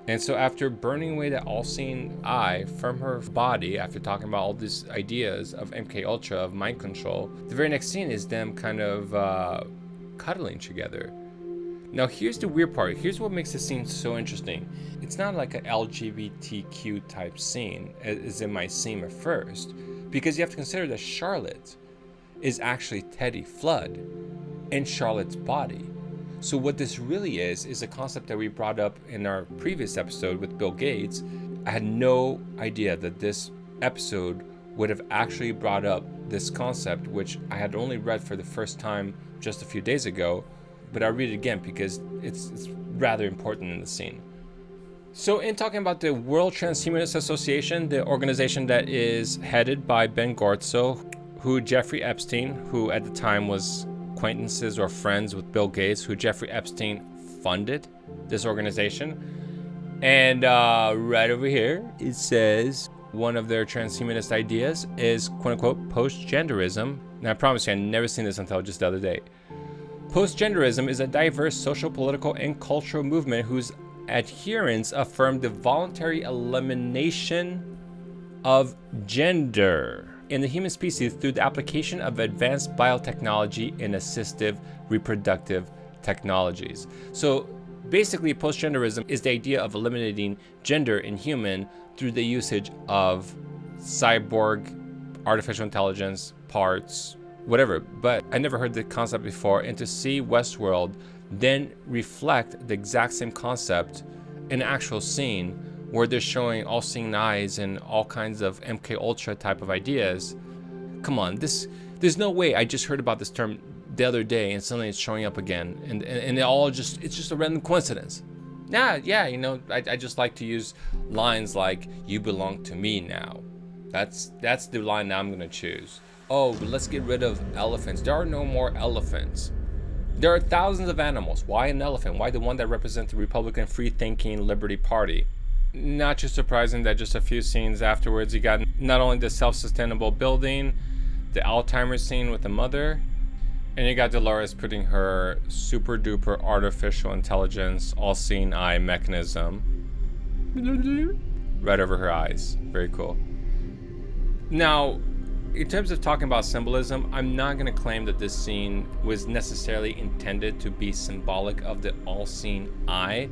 And so after burning away that all-seeing eye from her body, after talking about all these ideas of MK Ultra, of mind control, the very next scene is them kind of cuddling together. Now here's the weird part. Here's what makes this scene so interesting. It's not like an LGBTQ type scene, as it might seem at first, because you have to consider that Charlotte is actually Teddy Flood in Charlotte's body. So what this really is a concept that we brought up in our previous episode with Bill Gates. I had no idea that this episode would have actually brought up this concept, which I had only read for the first time just a few days ago, but I'll read it again because it's rather important in the scene. So in talking about the World Transhumanist Association, the organization that is headed by Ben Gortzo, who Jeffrey Epstein, who at the time was acquaintances or friends with Bill Gates, who Jeffrey Epstein funded this organization. And right over here, it says one of their transhumanist ideas is quote-unquote post-genderism. Now I promise you, I've never seen this until just the other day. Post-genderism is a diverse social, political, and cultural movement whose adherents affirm the voluntary elimination of gender in the human species through the application of advanced biotechnology and assistive reproductive technologies. So basically, post-genderism is the idea of eliminating gender in human through the usage of cyborg, artificial intelligence, parts, whatever. But I never heard the concept before, and to see Westworld then reflect the exact same concept in an actual scene where they're showing all-seeing eyes and all kinds of MK Ultra type of ideas. Come on, there's no way I just heard about this term the other day and suddenly it's showing up again, and it's just a random coincidence. Yeah, you know, I just like to use lines like "you belong to me now." That's the line now I'm gonna choose. Oh, but let's get rid of elephants. There are no more elephants. There are thousands of animals. Why an elephant? Why the one that represents the Republican free-thinking Liberty Party? Not too surprising that just a few scenes afterwards, you got not only the self-sustainable building, the Alzheimer's scene with the mother, and you got Dolores putting her super duper artificial intelligence all-seeing eye mechanism right over her eyes. Very cool. Now, in terms of talking about symbolism, I'm not going to claim that this scene was necessarily intended to be symbolic of the all-seeing eye.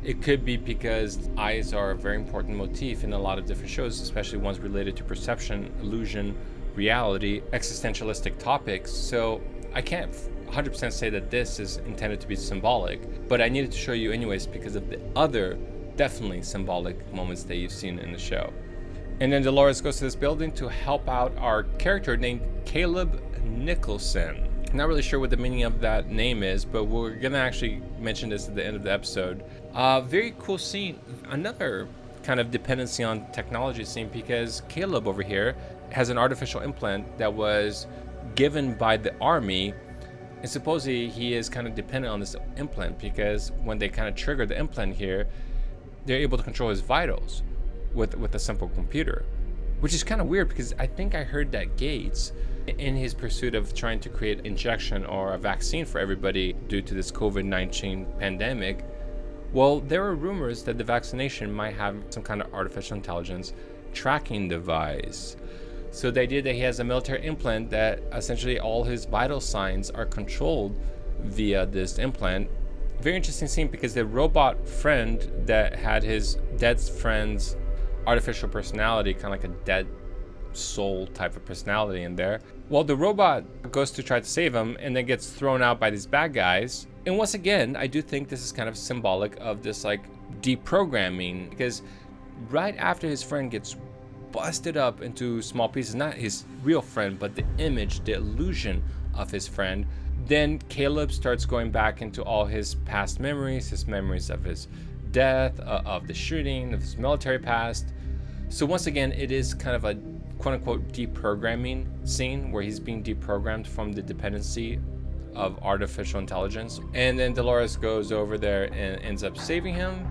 It could be because eyes are a very important motif in a lot of different shows, especially ones related to perception, illusion, reality, existentialistic topics. So I can't 100% say that this is intended to be symbolic, but I needed to show you anyways because of the other definitely symbolic moments that you've seen in the show. And then Dolores goes to this building to help out our character named Caleb Nicholson. Not really sure what the meaning of that name is, but we're gonna actually mention this at the end of the episode. Very cool scene. Another kind of dependency on technology scene, because Caleb over here has an artificial implant that was given by the army, and supposedly he is kind of dependent on this implant because when they kind of trigger the implant here, they're able to control his vitals with a simple computer, which is kind of weird because I think I heard that Gates, in his pursuit of trying to create injection or a vaccine for everybody due to this COVID-19 pandemic, well, there were rumors that the vaccination might have some kind of artificial intelligence tracking device. So the idea that he has a military implant that essentially all his vital signs are controlled via this implant. Very interesting scene because the robot friend that had his dead friend's artificial personality, kind of like a dead soul type of personality in there. Well, the robot goes to try to save him and then gets thrown out by these bad guys. And once again, I do think this is kind of symbolic of this like deprogramming, because right after his friend gets busted up into small pieces, not his real friend, but the image, the illusion of his friend, then Caleb starts going back into all his past memories, his memories of his death, of the shooting, of his military past. So once again, it is kind of a quote-unquote deprogramming scene where he's being deprogrammed from the dependency of artificial intelligence. And then Dolores goes over there and ends up saving him.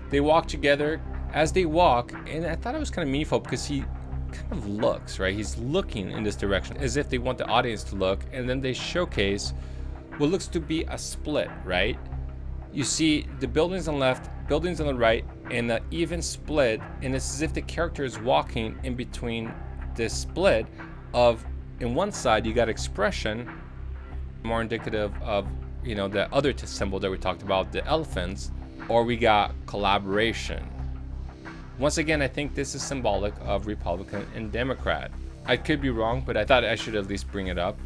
They walk together. As they walk, and I thought it was kind of meaningful because he kind of looks, right? He's looking in this direction as if they want the audience to look, and then they showcase what looks to be a split, right? You see the buildings on the left buildings on the right, and an even split, and it's as if the character is walking in between this split of, in one side you got expression, more indicative of, you know, the other symbol that we talked about, the elephants, or we got collaboration. Once again, I think this is symbolic of Republican and Democrat. I could be wrong, but I thought I should at least bring it up.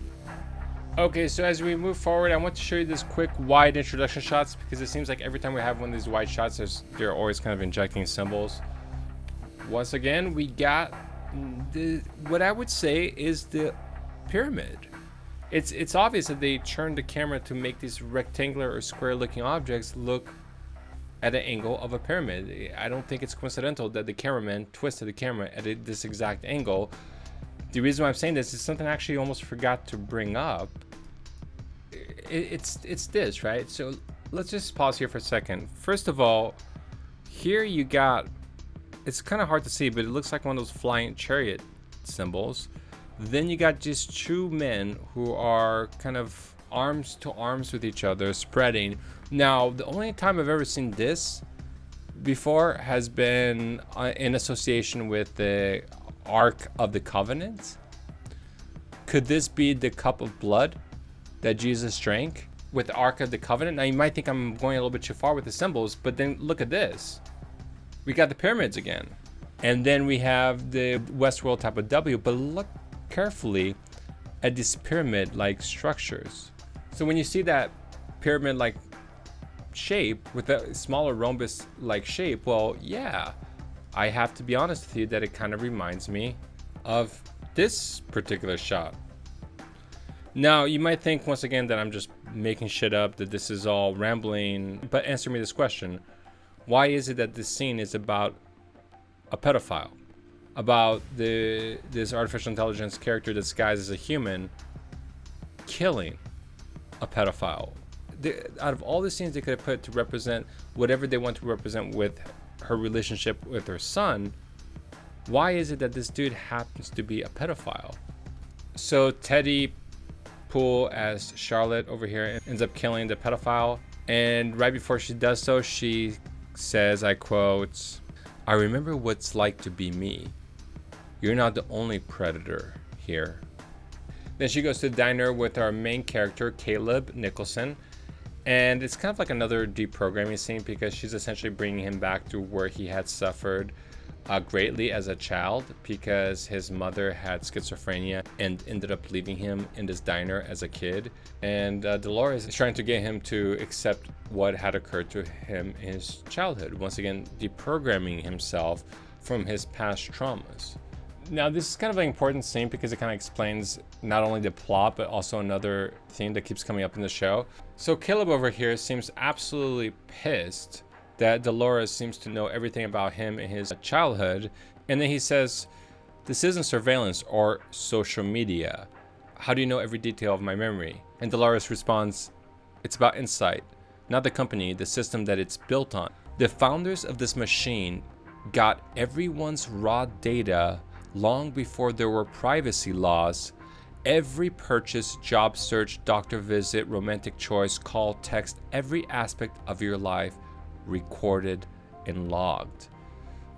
Okay, so as we move forward, I want to show you this quick wide introduction shots, because it seems like every time we have one of these wide shots, they're always kind of injecting symbols. Once again, we got what I would say is the pyramid. It's obvious that they turned the camera to make these rectangular or square looking objects look at an angle of a pyramid. I don't think it's coincidental that the cameraman twisted the camera at this exact angle. The reason why I'm saying this is something I actually almost forgot to bring up. It's this, right? So let's just pause here for a second. First of all, here you got, it's kind of hard to see, but it looks like one of those flying chariot symbols. Then you got just two men who are kind of arms to arms with each other, spreading. Now, the only time I've ever seen this before has been in association with the Ark of the Covenant. Could this be the cup of blood that Jesus drank with the Ark of the Covenant? Now, you might think I'm going a little bit too far with the symbols, but then look at this. We got the pyramids again. And then we have the Westworld type of W, but look carefully at these pyramid-like structures. So when you see that pyramid-like shape with a smaller rhombus-like shape, well, yeah, I have to be honest with you that it kind of reminds me of this particular shot. Now, you might think once again that I'm just making shit up, that this is all rambling, but answer me this question. Why is it that this scene is about a pedophile? About this artificial intelligence character disguised as a human killing a pedophile? Out of all the scenes they could have put to represent whatever they want to represent with her relationship with her son, why is it that this dude happens to be a pedophile? So Teddy Poole as Charlotte over here ends up killing the pedophile, and right before she does so, she says, I quote, "I remember what it's like to be me. You're not the only predator here." Then she goes to the diner with our main character, Caleb Nicholson. And it's kind of like another deprogramming scene, because she's essentially bringing him back to where he had suffered greatly as a child, because his mother had schizophrenia and ended up leaving him in this diner as a kid. And Dolores is trying to get him to accept what had occurred to him in his childhood. Once again, deprogramming himself from his past traumas. Now, this is kind of an important scene because it kind of explains not only the plot, but also another theme that keeps coming up in the show. So Caleb over here seems absolutely pissed that Dolores seems to know everything about him in his childhood. And then he says, "This isn't surveillance or social media. How do you know every detail of my memory?" And Dolores responds, "It's about insight, not the company, the system that it's built on. The founders of this machine got everyone's raw data long before there were privacy laws. Every purchase, job search, doctor visit, romantic choice, call, text, every aspect of your life recorded and logged."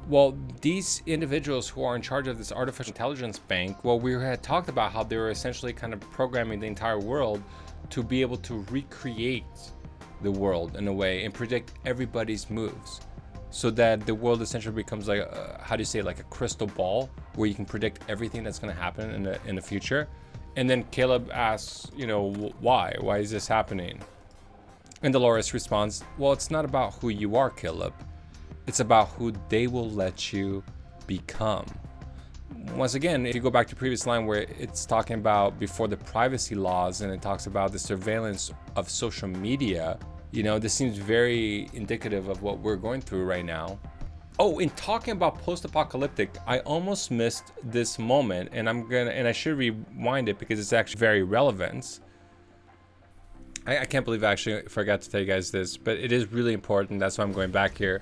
Well, these individuals who are in charge of this artificial intelligence bank, well, we had talked about how they were essentially kind of programming the entire world to be able to recreate the world in a way and predict everybody's moves, so that the world essentially becomes like how do you say, like a crystal ball where you can predict everything that's going to happen in the future. And then Caleb asks, you know, why is this happening? And Dolores responds, "Well, it's not about who you are, Caleb. It's about who they will let you become." Once again, if you go back to the previous line where it's talking about before the privacy laws, and it talks about the surveillance of social media, you know, this seems very indicative of what we're going through right now. Oh, in talking about post-apocalyptic, I almost missed this moment, and I should rewind it because it's actually very relevant. I can't believe I actually forgot to tell you guys this, but it is really important. That's why I'm going back here.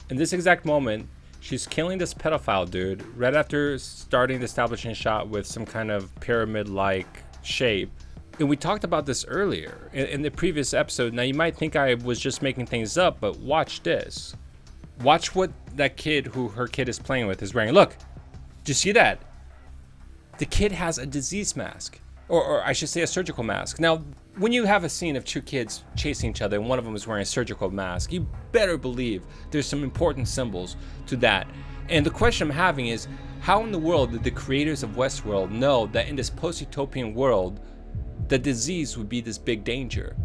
In this exact moment, she's killing this pedophile dude right after starting the establishing shot with some kind of pyramid-like shape. And we talked about this earlier in the previous episode. Now, you might think I was just making things up, but watch this. Watch what that kid who her kid is playing with is wearing. Look, do you see that? The kid has a disease mask, or I should say a surgical mask. Now, when you have a scene of two kids chasing each other and one of them is wearing a surgical mask, you better believe there's some important symbols to that. And the question I'm having is, how in the world did the creators of Westworld know that in this post-utopian world, the disease would be this big danger?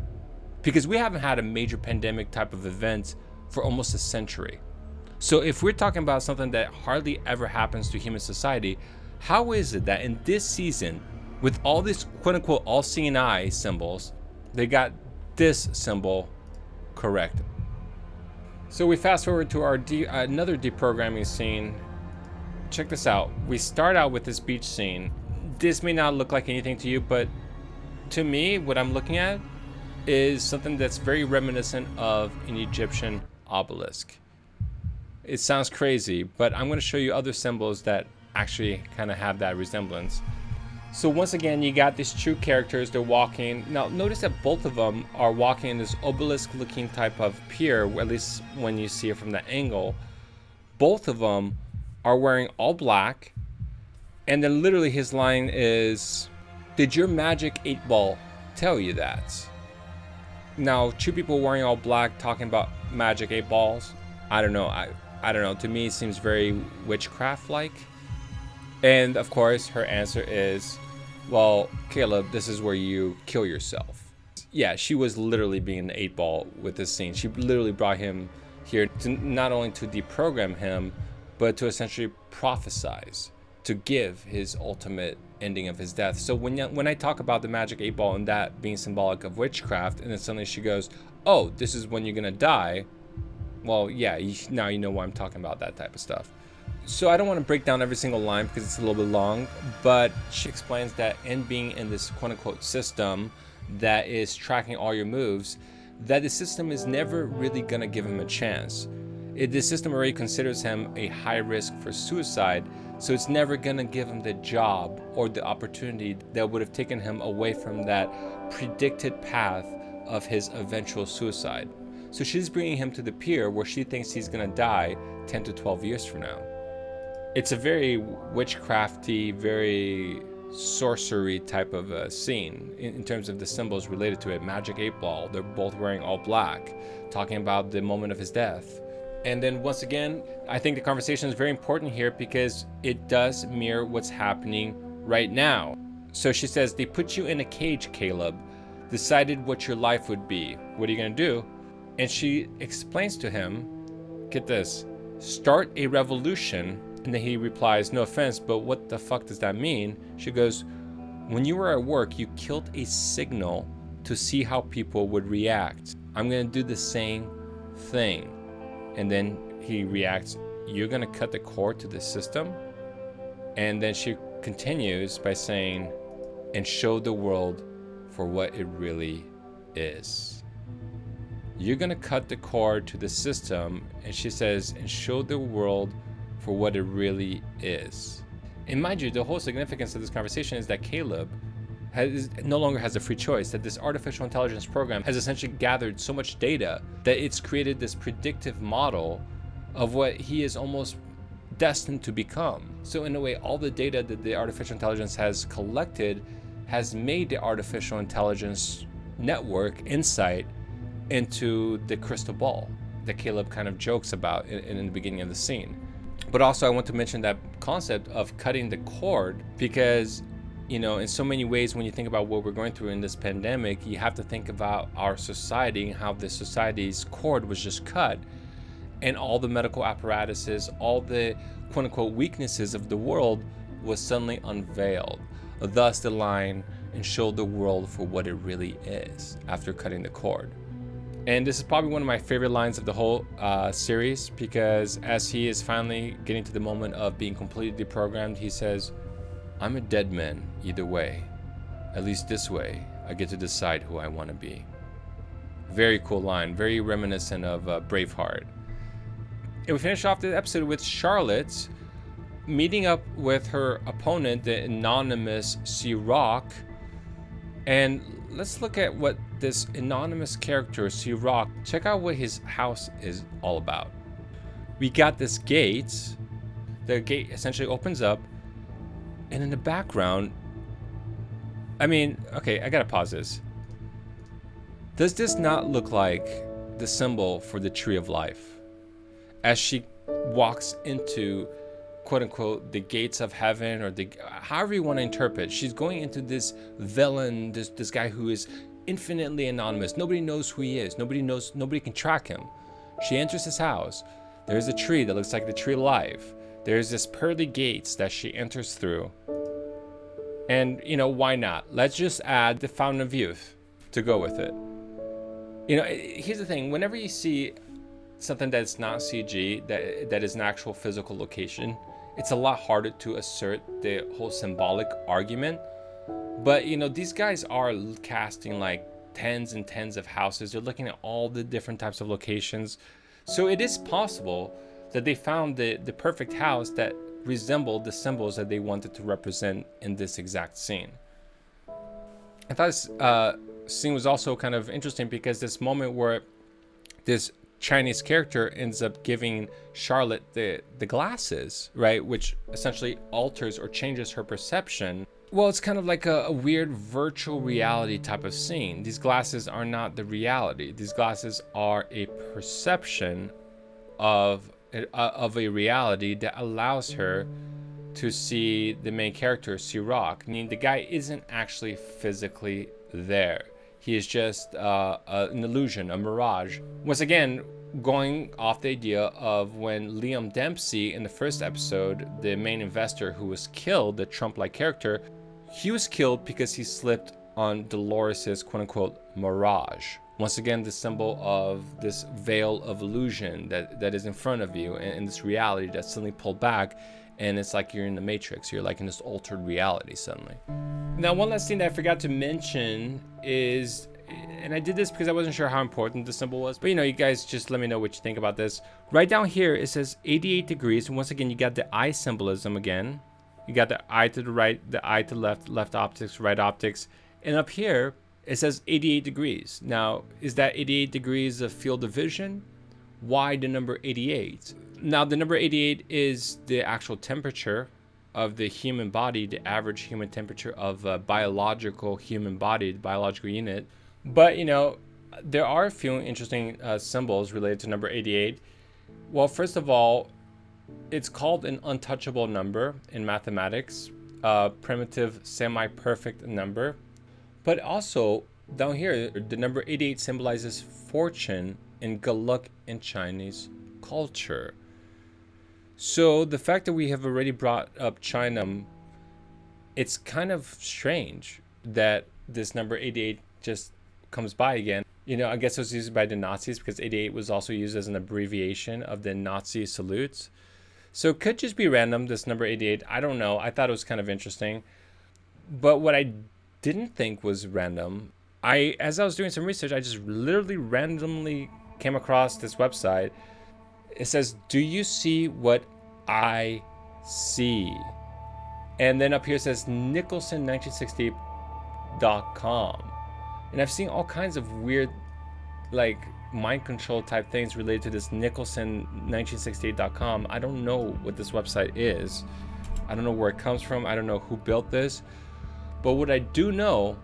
Because we haven't had a major pandemic type of event for almost a century. So if we're talking about something that hardly ever happens to human society, how is it that in this season, with all these quote-unquote all-seeing eye symbols, they got this symbol correct? So we fast forward to our another deprogramming scene. Check this out. We start out with this beach scene. This may not look like anything to you, but to me, what I'm looking at is something that's very reminiscent of an Egyptian obelisk. It sounds crazy, but I'm going to show you other symbols that actually kind of have that resemblance. So once again, you got these two characters, they're walking. Now notice that both of them are walking in this obelisk looking type of pier, at least when you see it from that angle. Both of them are wearing all black, and then literally his line is, "Did your magic 8-ball tell you that?" Now, two people wearing all black talking about magic 8 balls, I don't know. I don't know. To me, it seems very witchcraft-like. And of course, her answer is, well, Caleb, this is where you kill yourself. Yeah, she was literally being an 8-ball with this scene. She literally brought him here to not only to deprogram him, but to essentially prophesize, to give his ultimate ending of his death. So when I talk about the magic 8-ball and that being symbolic of witchcraft, and then suddenly she goes, "Oh, this is when you're gonna die," well, yeah, now you know why I'm talking about that type of stuff. So I don't want to break down every single line because it's a little bit long, but she explains that in being in this quote-unquote system that is tracking all your moves, that the system is never really going to give him a chance. The system already considers him a high risk for suicide, so it's never going to give him the job or the opportunity that would have taken him away from that predicted path of his eventual suicide. So she's bringing him to the pier where she thinks he's going to die 10 to 12 years from now. It's a very witchcrafty, very sorcery type of a scene in terms of the symbols related to it. Magic 8-ball, they're both wearing all black, talking about the moment of his death. And then once again, I think the conversation is very important here because it does mirror what's happening right now. So she says, "They put you in a cage, Caleb, decided what your life would be. What are you going to do?" And she explains to him, get this, "Start a revolution." And then he replies, "No offense, but what the fuck does that mean?" She goes, "When you were at work, you killed a signal to see how people would react. I'm going to do the same thing." And then he reacts, "You're going to cut the cord to the system?" And then she continues by saying, "And show the world for what it really is." You're going to cut the cord to the system, and she says, "And show the world for what it really is." And mind you, the whole significance of this conversation is that Caleb no longer has a free choice, that this artificial intelligence program has essentially gathered so much data that it's created this predictive model of what he is almost destined to become. So in a way, all the data that the artificial intelligence has collected has made the artificial intelligence network insight into the crystal ball that Caleb kind of jokes about in the beginning of the scene. But also I want to mention that concept of cutting the cord because, you know, in so many ways, when you think about what we're going through in this pandemic, you have to think about our society and how the society's cord was just cut, and all the medical apparatuses, all the quote unquote weaknesses of the world was suddenly unveiled. Thus the line, "And show the world for what it really is," after cutting the cord. And this is probably one of my favorite lines of the whole series, because as he is finally getting to the moment of being completely deprogrammed, he says, "I'm a dead man either way. At least this way, I get to decide who I want to be." Very cool line, very reminiscent of Braveheart. And we finish off the episode with Charlotte meeting up with her opponent, the anonymous C-Rock, And let's look at what this anonymous character, Rock, check out what his house is all about. We got this gate. The gate essentially opens up, and in the background, I mean, okay, I gotta pause this. Does this not look like the symbol for the tree of life? As she walks into, quote unquote, the gates of heaven, or the, however you want to interpret, she's going into this villain, this guy who is infinitely anonymous. Nobody knows who he is. Nobody can track him. She enters his house. There's a tree that looks like the tree of life. There's this pearly gates that she enters through. And, you know, why not? Let's just add the Fountain of Youth to go with it. You know, here's the thing. Whenever you see something that's not CG, that is an actual physical location, it's a lot harder to assert the whole symbolic argument. But, you know, these guys are casting like tens and tens of houses. They're looking at all the different types of locations. So it is possible that they found the perfect house that resembled the symbols that they wanted to represent in this exact scene. I thought this scene was also kind of interesting because this moment where this Chinese character ends up giving Charlotte the glasses, right, which essentially alters or changes her perception. Well, it's kind of like a weird virtual reality type of scene. These glasses are not the reality. These glasses are a perception of a reality that allows her to see the main character, Rock. I mean, the guy isn't actually physically there. He is just an illusion, a mirage. Once again, going off the idea of when Liam Dempsey in the first episode, the main investor who was killed, the Trump-like character, he was killed because he slipped on Dolores's quote-unquote mirage. Once again, the symbol of this veil of illusion that is in front of you, and this reality that's suddenly pulled back, and it's like you're in the Matrix. You're like in this altered reality suddenly. Now, one last thing that I forgot to mention is, and I did this because I wasn't sure how important the symbol was, but you know, you guys just let me know what you think about this. Right down here, it says 88 degrees. And once again, you got the eye symbolism again. You got the eye to the right, the eye to the left, left optics, right optics. And up here, it says 88 degrees. Now, is that 88 degrees of field of vision? Why the number 88? Now, the number 88 is the actual temperature of the human body, the average human temperature of a biological human body, the biological unit. But, you know, there are a few interesting symbols related to number 88. Well, first of all, it's called an untouchable number in mathematics, a primitive semi-perfect number. But also, down here, the number 88 symbolizes fortune and good luck in Chinese culture. So the fact that we have already brought up China, it's kind of strange that this number 88 just comes by again. You know, I guess it was used by the Nazis because 88 was also used as an abbreviation of the Nazi salutes. So it could just be random, this number 88. I don't know. I thought it was kind of interesting. But what I didn't think was random, as I was doing some research, I just literally randomly came across this website. It says, "Do you see what I see?" And then up here it says Nicholson1968.com. And I've seen all kinds of weird, like, mind control type things related to this Nicholson1968.com. I don't know what this website is. I don't know where it comes from. I don't know who built this. But what I do know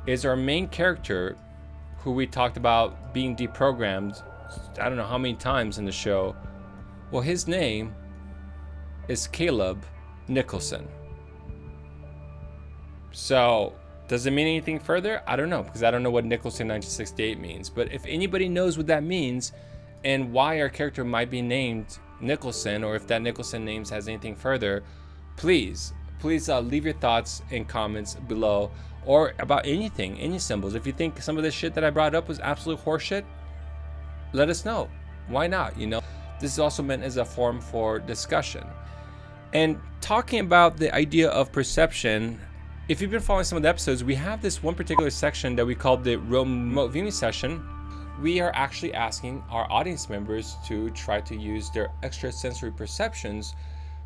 is our main character, who we talked about being deprogrammed, I don't know how many times in the show. Well, his name is Caleb Nicholson. So, does it mean anything further? I don't know, because I don't know what Nicholson 1968 means. But if anybody knows what that means and why our character might be named Nicholson, or if that Nicholson name has anything further, please leave your thoughts in comments below, or about anything, any symbols. If you think some of this shit that I brought up was absolute horseshit, let us know. Why not? You know, this is also meant as a forum for discussion. And talking about the idea of perception, if you've been following some of the episodes, we have this one particular section that we call the remote viewing session. We are actually asking our audience members to try to use their extrasensory perceptions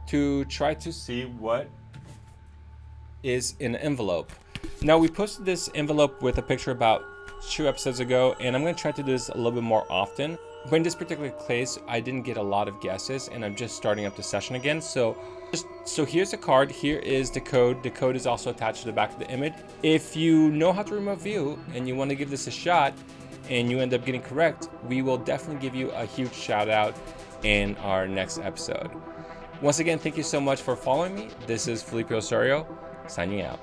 to try to see what is in an envelope. Now, we posted this envelope with a picture about 2 episodes ago, and I'm going to try to do this a little bit more often. But in this particular case, I didn't get a lot of guesses, and I'm just starting up the session again. So here's the card. Here is the code. The code is also attached to the back of the image. If you know how to remote view and you want to give this a shot and you end up getting correct, we will definitely give you a huge shout out in our next episode. Once again, thank you so much for following me. This is Felipe Osorio, signing out.